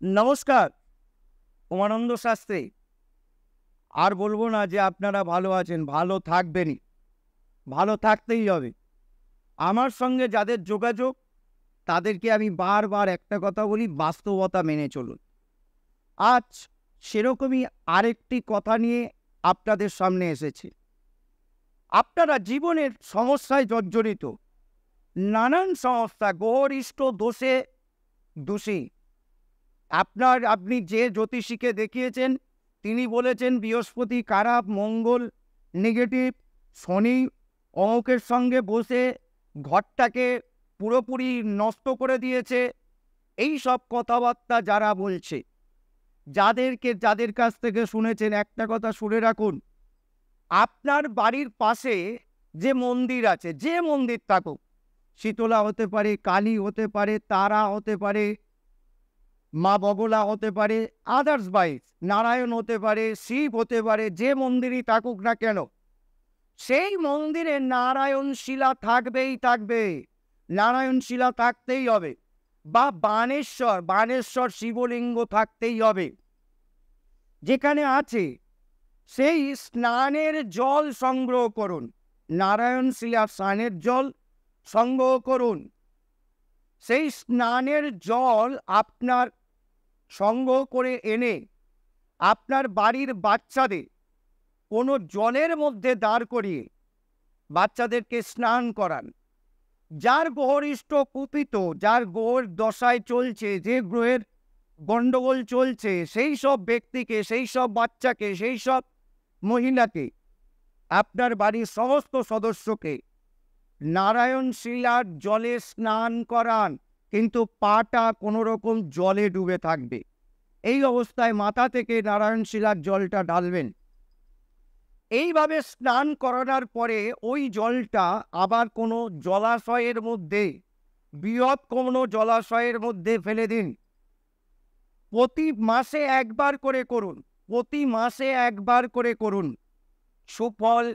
নমস্কার, উমানন্দ শাস্ত্রী। আর বলবো না যে আপনারা ভালো আছেন, ভালো থাকবেনই, ভালো থাকতেই হবে। আমার সঙ্গে যাদের যোগাযোগ তাদেরকে আমি বারবার একটা কথা বলি, বাস্তবতা মেনে চলুন। আজ সেরকমই আরেকটি কথা নিয়ে আপনাদের সামনে এসেছি। আপনারা জীবনের সমস্যায় জর্জরিত, নানান সমস্যা, গ্রহরিষ্ট দোষে দোষী। আপনি যে জ্যোতিষীকে দেখিয়েছেন তিনি বলেছেন বৃহস্পতি খারাপ, মঙ্গল নেগেটিভ, শনি অঙ্কের সঙ্গে বসে ঘরটাকে পুরোপুরি নষ্ট করে দিয়েছে। এই সব কথাবার্তা যারা বলছে, যাদের কাছ থেকে শুনেছেন, একটা কথা শুনে রাখুন। আপনার বাড়ির পাশে যে মন্দির আছে, যে মন্দির থাকুক, শীতলা হতে পারে, কালী হতে পারে, তারা হতে পারে, মা বগলা হতে পারে, আদার্স বাইস নারায়ণ হতে পারে, শিব হতে পারে, যে মন্দিরই থাকুক না কেন, সেই মন্দিরে নারায়ণ শিলা থাকবেই থাকবে, নারায়ণ শিলা থাকতেই হবে, বা বানেশ্বর শিবলিঙ্গ থাকতেই হবে। যেখানে আছে সেই স্নানের জল সংগ্রহ করুন, নারায়ণ শিলা স্নানের জল সংগ্রহ করুন। সেই স্নানের জল আপনার সংগ্রহ করে এনে আপনার বাড়ির বাচ্চাদের কোনো জলের মধ্যে দাঁড় করিয়ে বাচ্চাদেরকে স্নান করান। যার গ্রহরিষ্ট কুপিত, যার গ্রহের দশায় চলছে, যে গ্রহের গণ্ডগোল চলছে, সেই সব ব্যক্তিকে, সেই সব বাচ্চাকে, সেই সব মহিলাকে, আপনার বাড়ির সমস্ত সদস্যকে নারায়ণ শিলার জলে স্নান করান, কিন্তু পাটা কোনো রকম জলে ডুবে থাকবে। এই অবস্থায় মাথা থেকে নারায়ণ শিলার জলটা ঢালবেন। এইভাবে স্নান করানোর পরে ওই জলটা আবার কোনো জলাশয়ের মধ্যে, বৃহৎ কোনো জলাশয়ের মধ্যে ফেলে দিন। প্রতি মাসে একবার করে করুন, প্রতি মাসে একবার করে করুন। সুফল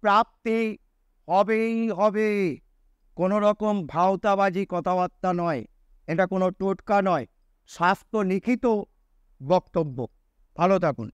প্রাপ্তি হবেই হবে। কোনো রকম ভাওতাবাজি কথাবার্তা নয়, এটা কোনো টোটকা নয়, শাস্ত্র লিখিত বক্তব্য। ভালো থাকুন।